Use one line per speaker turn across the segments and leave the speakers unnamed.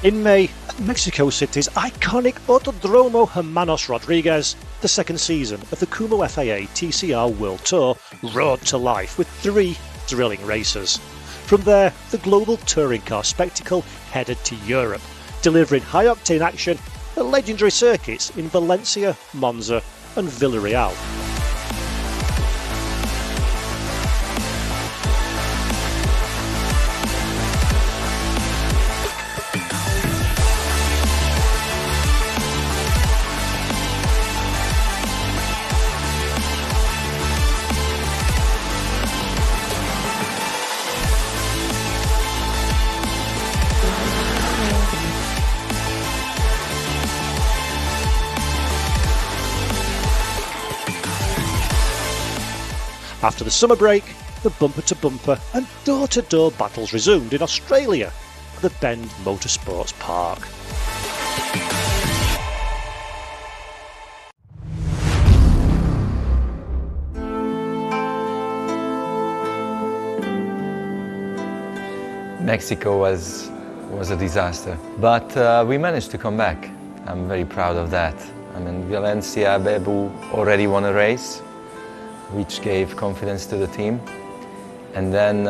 In May, at Mexico City's iconic Autodromo Hermanos Rodriguez, the second season of the Kumo FIA TCR World Tour roared to life with 3 thrilling races. From there, the global touring car spectacle headed to Europe, delivering high-octane action at legendary circuits in Valencia, Monza and Villarreal. After the summer break, the bumper-to-bumper and door-to-door battles resumed in Australia at the Bend Motorsports Park.
Mexico was a disaster, but we managed to come back. I'm very proud of that. I mean, Valencia, Bebu already won a race, which gave confidence to the team. And then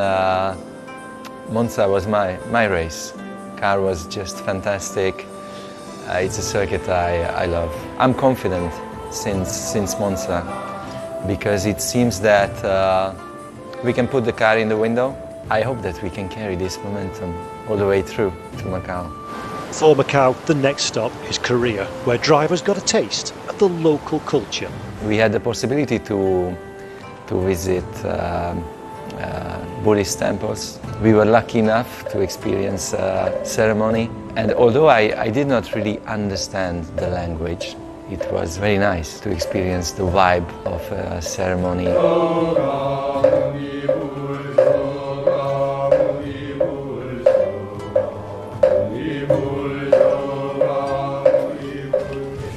Monza was my race. Car was just fantastic. It's a circuit I love. I'm confident since Monza because it seems that we can put the car in the window. I hope that we can carry this momentum all the way through to Macau.
For Macau, the next stop is Korea, where drivers got a taste of the local culture.
We had the possibility to visit Buddhist temples. We were lucky enough to experience a ceremony, and although I did not really understand the language, it was very nice to experience the vibe of a ceremony.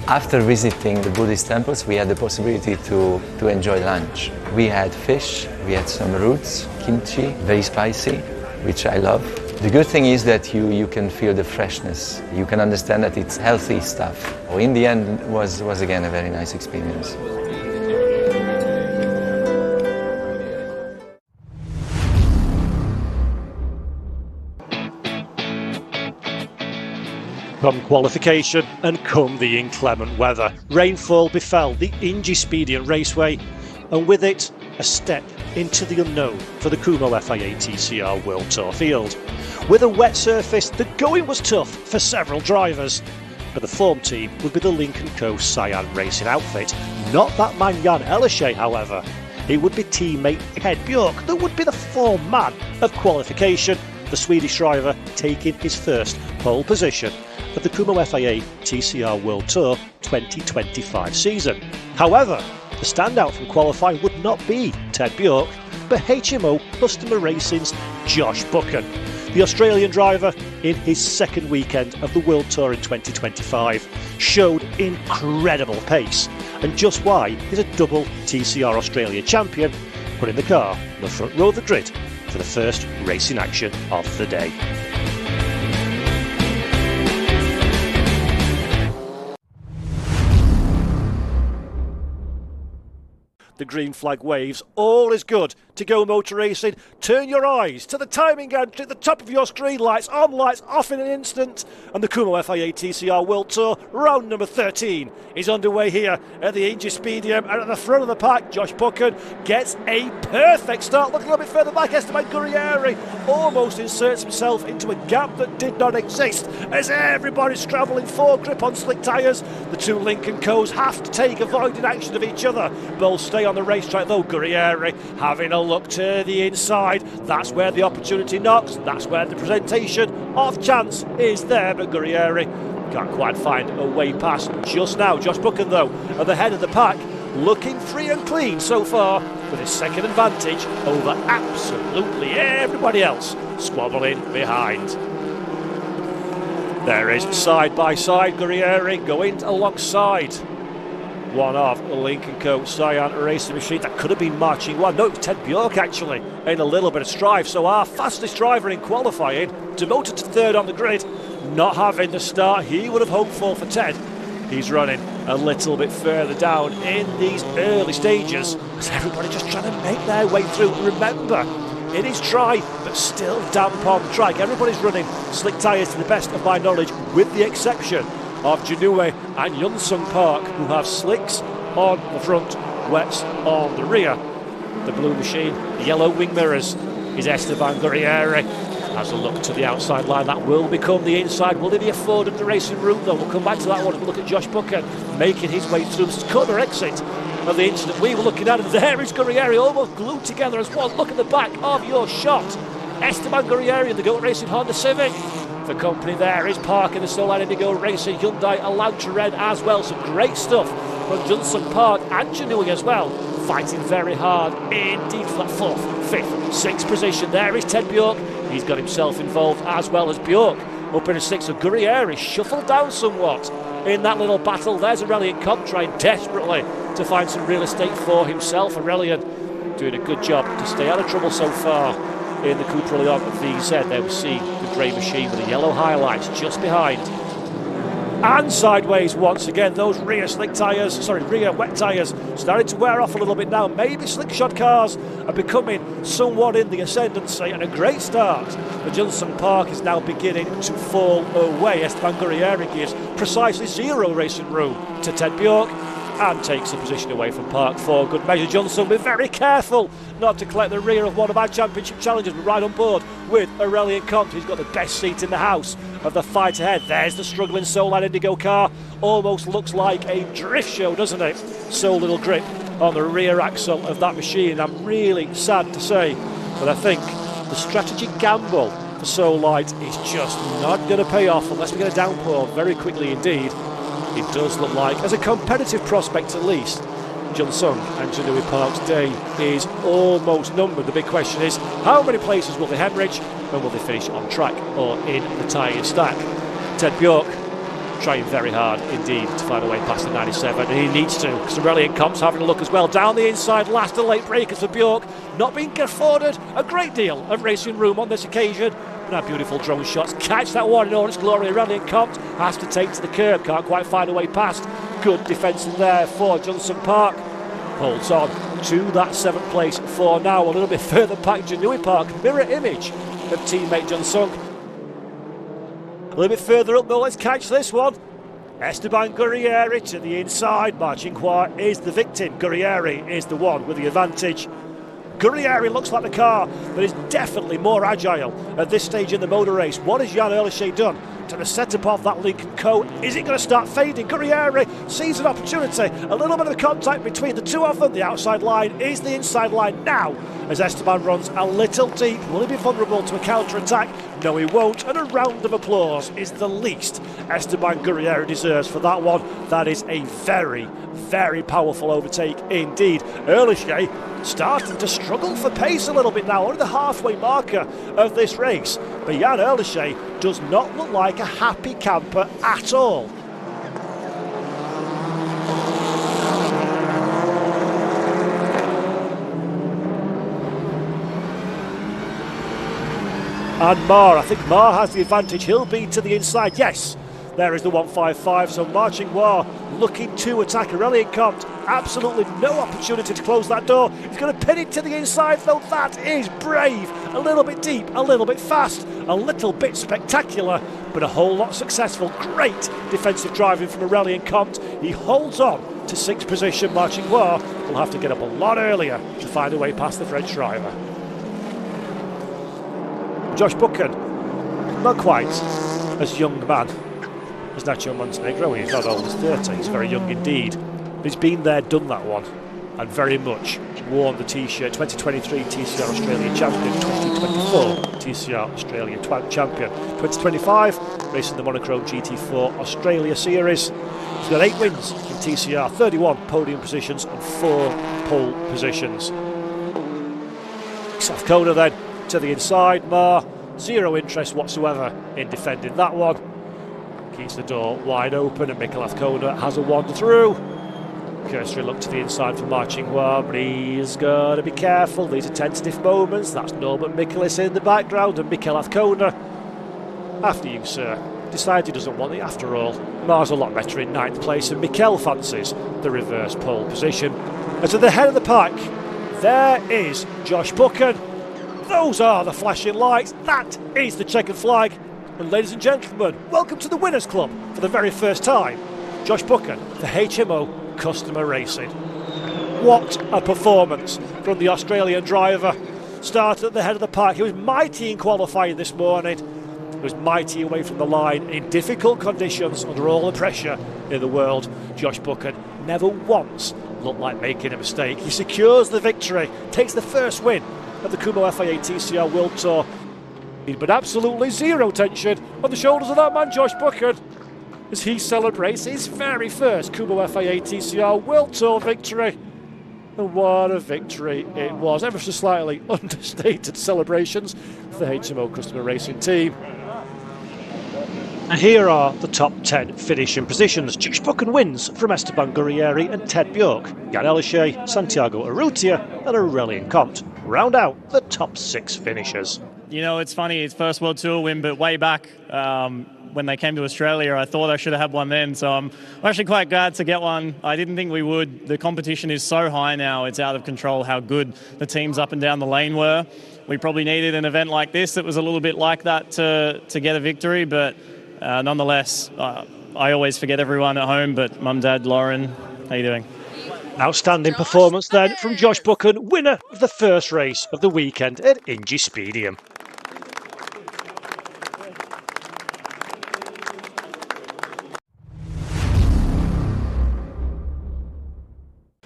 After visiting the Buddhist temples, we had the possibility to enjoy lunch. We had fish, we had some roots, kimchi, very spicy, which I love. The good thing is that you can feel the freshness. You can understand that it's healthy stuff. In the end, it was again a very nice experience.
Come qualification and come the inclement weather, rainfall befell the ENG Expedient Raceway, and with it, a step into the unknown for the Kumo FIA TCR World Tour field. With a wet surface, the going was tough for several drivers, but the form team would be the Link & Co Cyan Racing outfit, not that man Jan Ellershay, however. It would be teammate Ted Björk that would be the form man of qualification, the Swedish driver taking his first pole position of the Kumo FIA TCR World Tour 2025 season. However, the standout from qualifying would not be Ted Björk, but HMO Customer Racing's Josh Buchan. The Australian driver, in his second weekend of the World Tour in 2025, showed incredible pace, and just why he's a double TCR Australia champion, putting the car on the front row of the grid for the first racing action of the day. The green flag waves, all is good to go motor racing. Turn your eyes to the timing entry at the top of your screen, lights on, lights off in an instant, and the Kumo FIA TCR World Tour round number 13 is underway here at the ENG Expedient, and at the front of the pack, Josh Buchan gets a perfect start. Look a little bit further back, Esteban Gurrieri almost inserts himself into a gap that did not exist as everybody's scrabbling for grip on slick tyres. The two Link & Co's have to take avoiding action of each other. Both stay on the racetrack though. Gurrieri having a look to the inside. That's where the opportunity knocks. That's where the presentation of chance is there, but Gurrieri can't quite find a way past just now. Josh Buchan though at the head of the pack, looking free and clean so far with his second advantage over absolutely everybody else squabbling behind. There is side by side Gurrieri going alongside one of Lincoln Co. Cyan racing machine. That could have been marching one. No, it was Ted Bjork actually in a little bit of strife. So our fastest driver in qualifying, demoted to third on the grid, not having the start he would have hoped for Ted. He's running a little bit further down in these early stages as everybody just trying to make their way through. Remember, it is dry but still damp on the track. Everybody's running slick tyres to the best of my knowledge, with the exception of Janue and Yunsung Park, who have slicks on the front, wets on the rear. The blue machine, the yellow wing mirrors, is Esteban Guerrieri. Has a look to the outside line. That will become the inside. Will he be afforded the racing route though? We'll come back to that one. We'll look at Josh Buchan making his way through the corner exit of the incident we were looking at. And there is Guerrieri, almost glued together as one. Look at the back of your shot. Esteban Guerrieri in the Go Racing Honda Civic. The company there is Park in the Solar Indigo Racing Hyundai Elantra Red as well. Some great stuff from Yunsung Park and Janui as well. Fighting very hard indeed for that 4th, 5th, 6th position. There is Ted Bjork. He's got himself involved as well as Bjork up in a 6th. So Guerrieri shuffled down somewhat in that little battle. There's Aurelian Comp trying desperately to find some real estate for himself. Aurelian doing a good job to stay out of trouble so far in the Cupra Leon VZ. There we see the grey machine with the yellow highlights just behind. And sideways once again, those rear wet tyres starting to wear off a little bit now. Maybe slickshod cars are becoming somewhat in the ascendancy, and a great start. The Yunsung Park is now beginning to fall away. Esteban Guerrieri gives precisely 0 racing room to Ted Bjork and takes a position away from Park for good measure. Johnson, be very careful not to collect the rear of one of our championship challengers. We're right on board with Aurelian Comte. He's got the best seat in the house of the fight ahead. There's the struggling Solar Indigo car. Almost looks like a drift show, doesn't it? So little grip on the rear axle of that machine. I'm really sad to say, but I think the strategic gamble for Solite is just not going to pay off unless we get a downpour very quickly indeed. It does look like, as a competitive prospect at least, Junsung and Janui Park's day is almost numbered. The big question is, how many places will they hemorrhage, and will they finish on track or in the tyre stack? Ted Bjork trying very hard indeed to find a way past the 97, and he needs to, because Aurelian Comp's having a look as well. Down the inside, last and late breakers for Bjork, not being afforded a great deal of racing room on this occasion. Now beautiful drone shots, catch that one in all its glory. Aurelian Compt has to take to the curb, can't quite find a way past. Good defence in there for Yunsung Park. Holds on to that 7th place for now. A little bit further back, Janui Park, mirror image of teammate Junsung. A little bit further up though, let's catch this one. Esteban Guerrieri to the inside. Marching Qua is the victim. Guerrieri is the one with the advantage. Guerrieri looks like the car that is definitely more agile at this stage in the motor race. What has Jan Earlishay done to the setup of that Lincoln Co? Is it going to start fading? Guerrieri sees an opportunity. A little bit of contact between the two of them. The outside line is the inside line now as Esteban runs a little deep. Will he be vulnerable to a counter-attack? No, he won't. And a round of applause is the least Esteban Guerrieri deserves for that one. That is a very, very powerful overtake indeed. Earlishay starting to struggle for pace a little bit now, only the halfway marker of this race. But Jan Earlishay does not look like a happy camper at all. And Marr, I think Marr has the advantage. He'll be to the inside. Yes, there is the 155. So Marching War looking to attack. Aurelian Compt, absolutely no opportunity to close that door. He's going to pin it to the inside, though. That is brave. A little bit deep, a little bit fast, a little bit spectacular, but a whole lot successful. Great defensive driving from Aurelian Compt. He holds on to 6th position. Marching War will have to get up a lot earlier to find a way past the French driver. Josh Buchan, not quite as young man as Nacho Montenegro. He's not old, he's 30, he's very young indeed. But he's been there, done that one, and very much worn the t-shirt. 2023 TCR Australia champion, 2024 TCR Australia champion, 2025 racing the Monochrome GT4 Australia Series. He's got 8 wins in TCR, 31 podium positions and 4 pole positions. South Kona then to the inside. Marr, zero interest whatsoever in defending that one. Keeps the door wide open and Mikhail Kona has a wander through. cursory look to the inside for Marching War, but he's got to be careful. These are tentative moments. That's Norbert Michaelis in the background, and Mikel Azcona, after you, sir, decides he doesn't want it after all. Mars a lot better in 9th place, and Mikel fancies the reverse pole position. And to the head of the pack, there is Josh Buchan. Those are the flashing lights. That is the checkered flag. And ladies and gentlemen, welcome to the Winners' Club for the very first time. Josh Buchan for HMO Customer Racing. What a performance from the Australian driver. Started at the head of the pack. He was mighty in qualifying this morning. He was mighty away from the line in difficult conditions under all the pressure in the world. Josh Buchan never once looked like making a mistake. He secures the victory, takes the first win of the Kumo FIA TCR World Tour. But absolutely zero tension on the shoulders of that man, Josh Buchan, as he celebrates his very first Kumo FIA TCR World Tour victory. And what a victory it was. Ever so slightly understated celebrations for the HMO Customer Racing team. And here are the top 10 finishing positions. Josh Buchan wins from Esteban Gurrieri and Ted Bjork. Jan Elyshe, Santiago Urrutia and Aurelien Comte round out the top 6 finishers.
You know, it's funny, it's first World Tour win, but way back when they came to Australia, I thought I should have had one then. So I'm actually quite glad to get one. I didn't think we would. The competition is so high now, it's out of control how good the teams up and down the lane were. We probably needed an event like this that was a little bit like that to get a victory, but nonetheless, I always forget everyone at home, but Mum, Dad, Lauren, how you doing?
Outstanding performance then from Josh Buchan, winner of the first race of the weekend at ENG Speedium.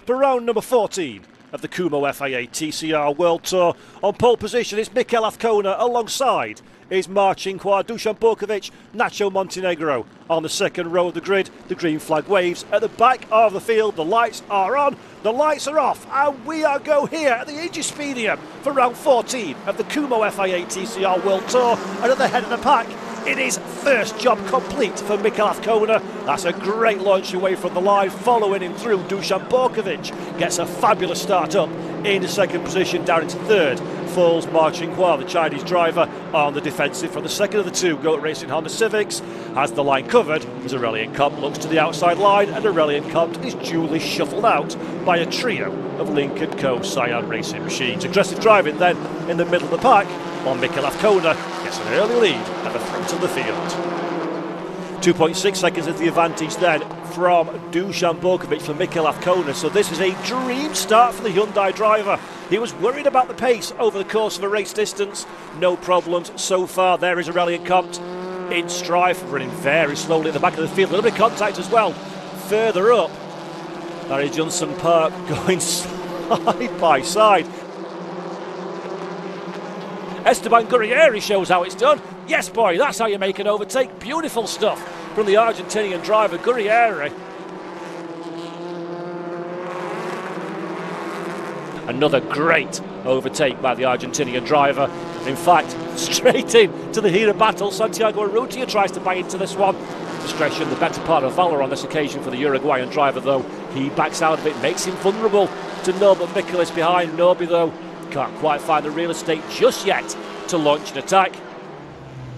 For round number 14 of the Kumo FIA TCR World Tour, on pole position is Mikel Azcona alongside is Marcin Kwiat, Dusan Borkovic, Nacho Montenegro. On the second row of the grid, the green flag waves. At the back of the field, the lights are on, the lights are off, and we are go here at the ENG Speedium for round 14 of the Kumo FIA TCR World Tour. And at the head of the pack, it is first job complete for Mikel Azcona. That's a great launch away from the line. Following him through, Dusan Borkovic gets a fabulous start up into second position. Down into third falls Marcin Kwiat, the Chinese driver, on the defensive from the second of the two Goat Racing Honda Civics. Has the line covered as Aurelien Comte looks to the outside line, and Aurelien Comte is duly shuffled out by a trio of Lincoln Co. Cyan racing machines. Aggressive driving then in the middle of the pack, while Mikel Azcona gets an early lead at the front of the field. 2.6 seconds is the advantage then from Dusan Borkovic for Mikel Azcona. So this is a dream start for the Hyundai driver. He was worried about the pace over the course of a race distance. No problems so far. There is Aurelien Comte in strife, running very slowly at the back of the field. A little bit of contact as well. Further up, Larry Johnson Park going side by side. Esteban Gurrieri shows how it's done. Yes, boy, that's how you make an overtake. Beautiful stuff from the Argentinian driver, Gurrieri. Another great overtake by the Argentinian driver. In fact, straight into the heat of battle. Santiago Urrutia tries to bang into this one. Discretion, the better part of valour on this occasion for the Uruguayan driver, though. He backs out of it, makes him vulnerable to Norbert Michaelis behind. Norby, though, can't quite find the real estate just yet to launch an attack.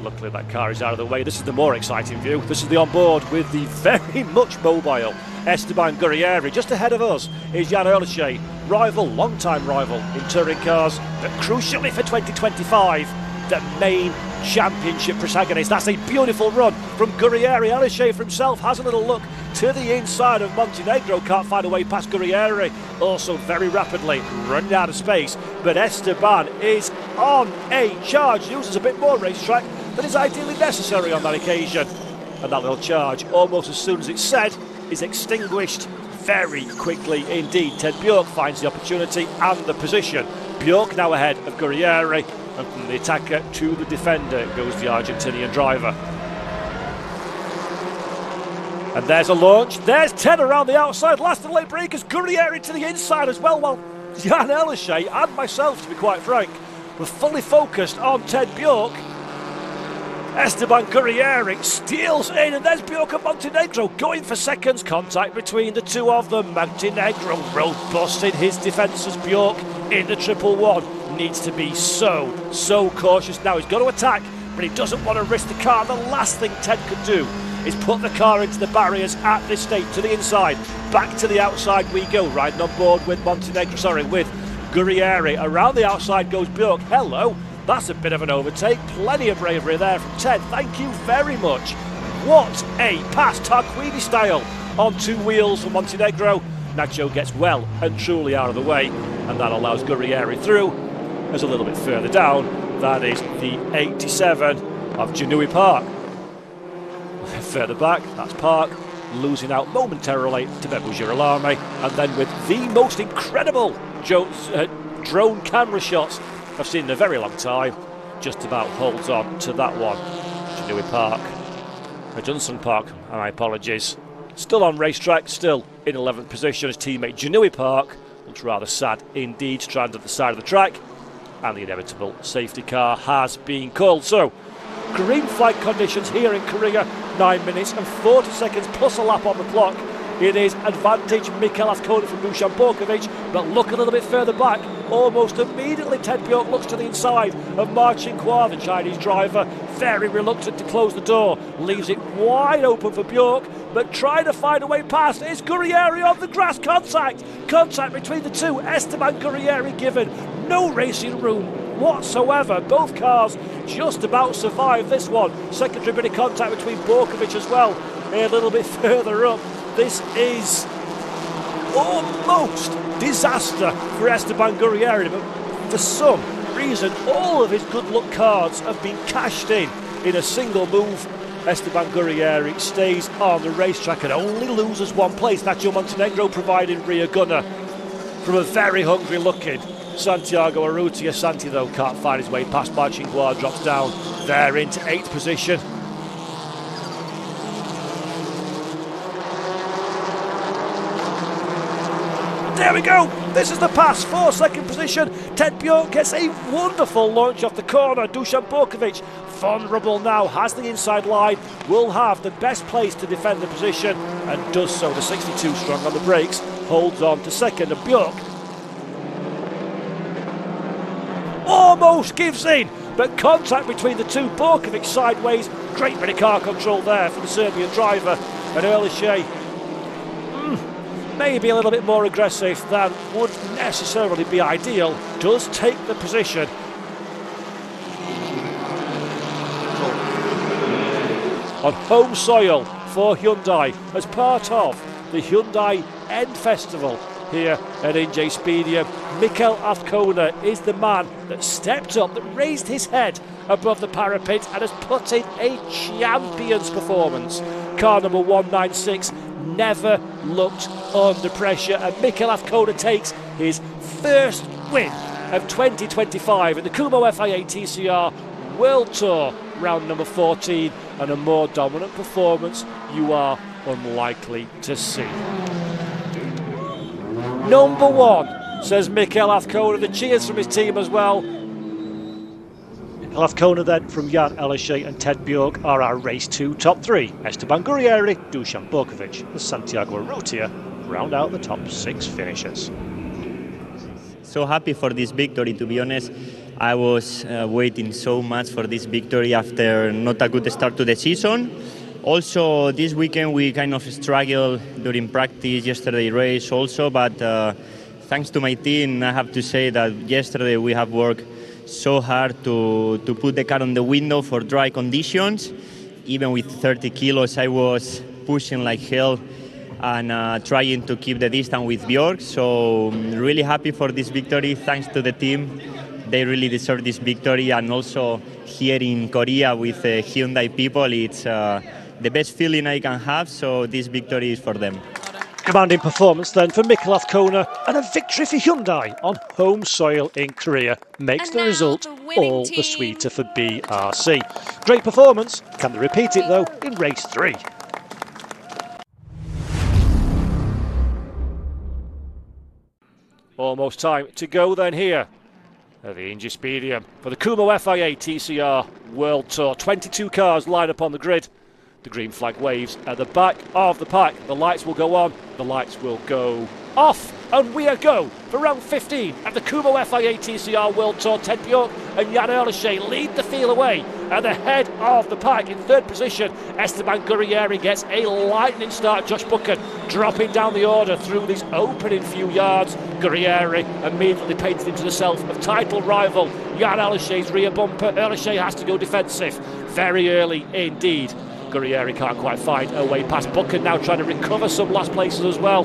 Luckily that car is out of the way. This is the more exciting view. This is the onboard with the very much mobile Esteban Gurrieri. Just ahead of us is Jan Elyshe, long-time rival in touring cars, but crucially for 2025, the main championship protagonist. That's a beautiful run from Gurrieri. Elyshe for himself has a little look to the inside of Montenegro, can't find a way past Gurrieri, also very rapidly running out of space, but Esteban is on a charge, uses a bit more racetrack than is ideally necessary on that occasion, and that little charge, almost as soon as it's said, is extinguished very quickly indeed. Ted Bjork finds the opportunity and the position. Bjork now ahead of Gurrieri, and from the attacker to the defender goes the Argentinian driver. And there's a launch, there's Ted around the outside, last and late breakers, Gurrieri to the inside as well, while Jan Elyshe and myself, to be quite frank, were fully focused on Ted Bjork. Esteban Guerrieri steals in, and there's Bjork and Montenegro going for seconds. Contact between the two of them. Montenegro robust in his defence as Bjork in the 111 needs to be so cautious now. He's got to attack, but he doesn't want to risk the car. The last thing Ted could do is put the car into the barriers at this stage. To the inside, back to the outside we go, riding on board with with Guerrieri. Around the outside goes Bjork. Hello. That's a bit of an overtake. Plenty of bravery there from Ted. Thank you very much. What a pass, Tarquini style, on two wheels for Montenegro. Nacho gets well and truly out of the way, and that allows Guerrieri through. As a little bit further down, that is the 87 of Janui Park. Further back, that's Park, losing out momentarily to Bebu Girolami, and then with the most incredible drone camera shots I've seen in a very long time, just about holds on to that one. Janui Park, Johnson Park, and my apologies, still on racetrack, still in 11th position. His teammate Janui Park looks rather sad indeed, stranded at the side of the track, and the inevitable safety car has been called. So, green flag conditions here in Korea, 9 minutes and 40 seconds plus a lap on the clock. It is advantage Mikel Azcona from Dusan Borkovic, but look a little bit further back. Almost immediately Ted Bjork looks to the inside of Ma Qinghua, the Chinese driver, very reluctant to close the door, leaves it wide open for Bjork, but trying to find a way past. It's Guerrieri on the grass. Contact between the two. Esteban Guerrieri given no racing room whatsoever. Both cars just about survive this one. Secondary bit of contact between Borkovic as well. A little bit further up. This is almost disaster for Esteban Guerrieri, but for some reason all of his good luck cards have been cashed in a single move. Esteban Guerrieri stays on the racetrack and only loses one place. Nacho Montenegro providing rear gunner from a very hungry looking Santiago Arrutia. Santi though can't find his way past. Ma Qinghua drops down there into 8th position. There we go, this is the pass for 2nd position. Ted Bjork gets a wonderful launch off the corner. Dusan Borkovic, vulnerable now, has the inside line, will have the best place to defend the position, and does so. The 62 strong on the brakes, holds on to 2nd, and Bjork almost gives in, but contact between the two. Borkovic sideways, great bit of car control there for the Serbian driver, and Erlichey maybe a little bit more aggressive than would necessarily be ideal, does take the position. On home soil for Hyundai as part of the Hyundai End Festival here at ENG Speedium. Mikel Azcona is the man that stepped up, that raised his head above the parapet and has put in a champion's performance. Car number 196 never looked under pressure, and Mikel Azcona takes his first win of 2025 in the Kumo FIA TCR World Tour round number 14, and a more dominant performance you are unlikely to see. Number 1, says Mikel Azcona. The cheers from his team as well. Mikel Azcona then from Jan Erlichey and Ted Bjork are our race 2 top 3. Esteban Guerrieri, Dusan Borkovic and Santiago Arrutia round out the top 6 finishers.
So happy for this victory, to be honest. I was waiting so much for this victory after not a good start to the season. Also, this weekend we kind of struggled during practice, yesterday race also, but thanks to my team, I have to say that yesterday we have worked so hard to put the car on the window for dry conditions. Even with 30 kilos, I was pushing like hell and trying to keep the distance with Bjork. So really happy for this victory. Thanks to the team. They really deserve this victory. And also here in Korea with Hyundai people, it's the best feeling I can have. So this victory is for them.
Commanding performance then for Mikel Azcona, and a victory for Hyundai on home soil in Korea makes the result all the sweeter for BRC. Great performance. Can they repeat it though in race 3? Almost time to go then here at the ENG Speedium for the Kumo FIA TCR World Tour. 22 cars line up on the grid. The green flag waves at the back of the pack. The lights will go on, the lights will go off, and we are go for round 15 at the Kumo FIA TCR World Tour. Ted Bjork and Jan Erlische lead the field away at the head of the pack. In third position, Esteban Gurrieri gets a lightning start. Josh Buchan dropping down the order through these opening few yards. Gurrieri immediately painted into the self of title rival Jan Erlische's rear bumper. Erlische has to go defensive very early indeed. Gurrieri can't quite find a way past. Buchan now trying to recover some last places as well.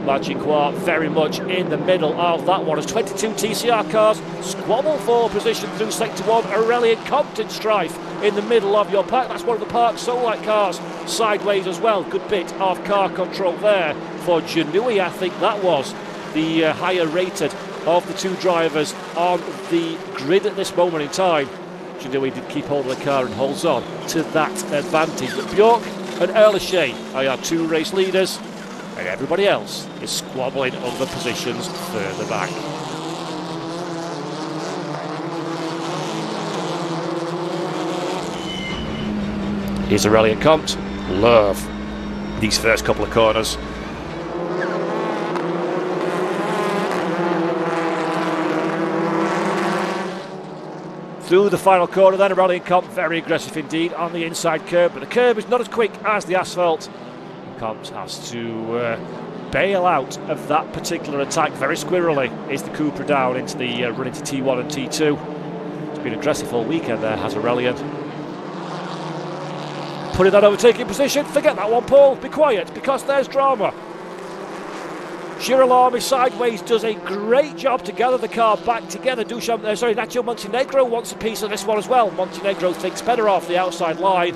Marcinkoir very much in the middle of that one as 22 TCR cars squabble for position through sector 1. Aurelian Compton strife in the middle of your pack. That's one of the Park Solite cars sideways as well. Good bit of car control there for Janui. I think that was the higher rated of the two drivers on the grid at this moment in time. Janui did keep hold of the car and holds on to that advantage. But Bjork and Erlische are our two race leaders, and everybody else is squabbling over positions further back. Here's Aurelian Comte. Love these first couple of corners. Through the final corner then, Aurelian Comte very aggressive indeed on the inside curb, but the curb is not as quick as the asphalt. Comte has to bail out of that particular attack. Very squirrely is the Cupra down into the run into T1 and T2. It's been aggressive all weekend there, has Aurelian. Putting that overtaking position, forget that one, Paul, be quiet, because there's drama. Girolami sideways does a great job to gather the car back together. Nacho Montenegro wants a piece of this one as well. Montenegro thinks better off the outside line.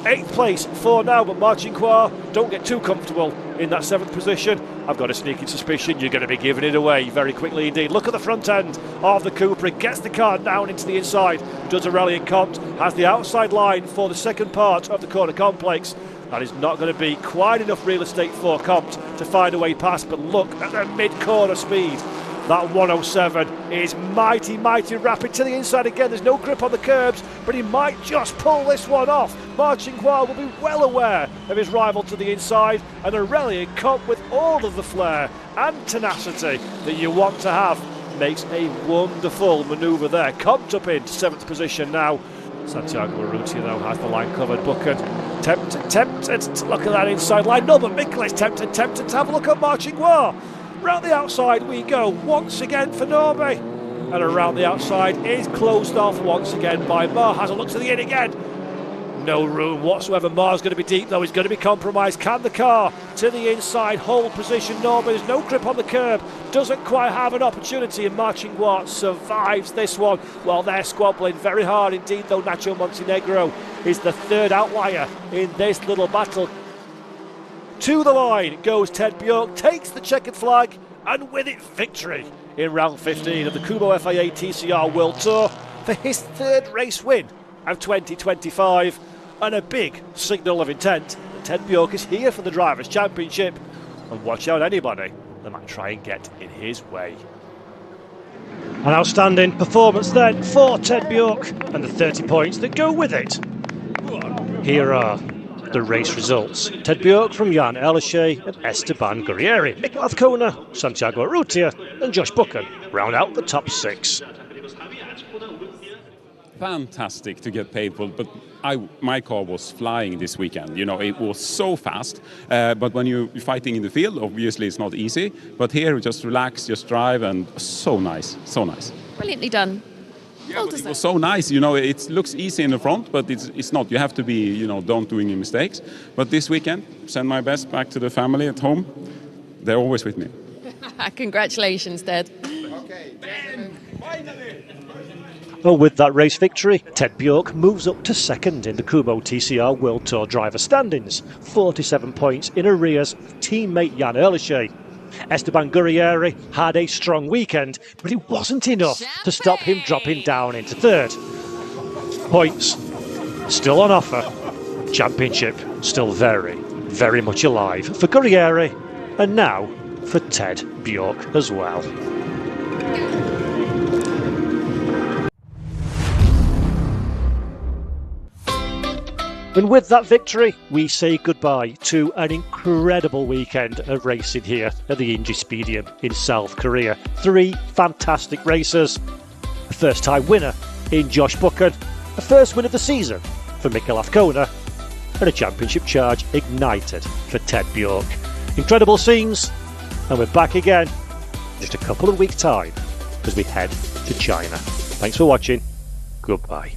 8th place for now, but Marcinkoir don't get too comfortable in that 7th position. I've got a sneaking suspicion you're going to be giving it away very quickly indeed. Look at the front end of the Cupra. It gets the car down into the inside. Does Aurelian Comte, has the outside line for the second part of the corner complex. That is not going to be quite enough real estate for Comte to find a way past, but look at the mid-corner speed. That 107 is mighty, mighty rapid to the inside again. There's no grip on the curbs, but he might just pull this one off. Marcinkoir will be well aware of his rival to the inside, and Aurelian Comte, with all of the flair and tenacity that you want to have, makes a wonderful manoeuvre there. Comte up into 7th position now. Santiago Urrutia though has the line covered. Buchan tempted to look at that inside line. No, but Mikkel is tempted to have a look at Marcinkoir. Round the outside we go once again for Norby, and around the outside is closed off once again by Mar. Has a look to the in again. No room whatsoever. Mar's going to be deep though. He's going to be compromised. Can the car to the inside hold position? Norby, there's no grip on the curb. Doesn't quite have an opportunity, and Marcinkoir survives this one. Well, they're squabbling very hard indeed though. Nacho Montenegro is the third outlier in this little battle. To the line goes Ted Bjork, takes the checkered flag, and with it victory in round 15 of the Kumo FIA TCR World Tour for his 3rd race win of 2025, and a big signal of intent that Ted Bjork is here for the Drivers' Championship, and watch out anybody that might try and get in his way. An outstanding performance then for Ted Bjork, and the 30 points that go with it. Here are the race results. Ted Bjork from Jan Erlische and Esteban Gurrieri. Mikkel Azcona, Santiago Urrutia and Josh Buchan round out the top 6.
Fantastic to get paid for, but my car was flying this weekend. You know, it was so fast. But when you're fighting in the field, obviously it's not easy. But here, just relax, just drive, and so nice, so nice.
Brilliantly done.
Yeah, but it was so nice. You know, it looks easy in the front, but it's not. You have to be, you know, don't do any mistakes. But this weekend, send my best back to the family at home. They're always with me.
Congratulations, Ted.
Okay. Finally.
Well, with that race victory, Ted Bjork moves up to 2nd in the Kumo TCR World Tour driver standings, 47 points in arrears of teammate Jan Erlische. Esteban Gurrieri had a strong weekend, but it wasn't enough to stop him dropping down into 3rd. Points still on offer. Championship still very, very much alive for Gurrieri, and now for Ted Bjork as well. And with that victory, we say goodbye to an incredible weekend of racing here at the ENG Speedium in South Korea. 3 fantastic races, a first-time winner in Josh Buchan, a first win of the season for Mikkel Afkona, and a championship charge ignited for Ted Bjork. Incredible scenes, and we're back again in just a couple of weeks' time as we head to China. Thanks for watching. Goodbye.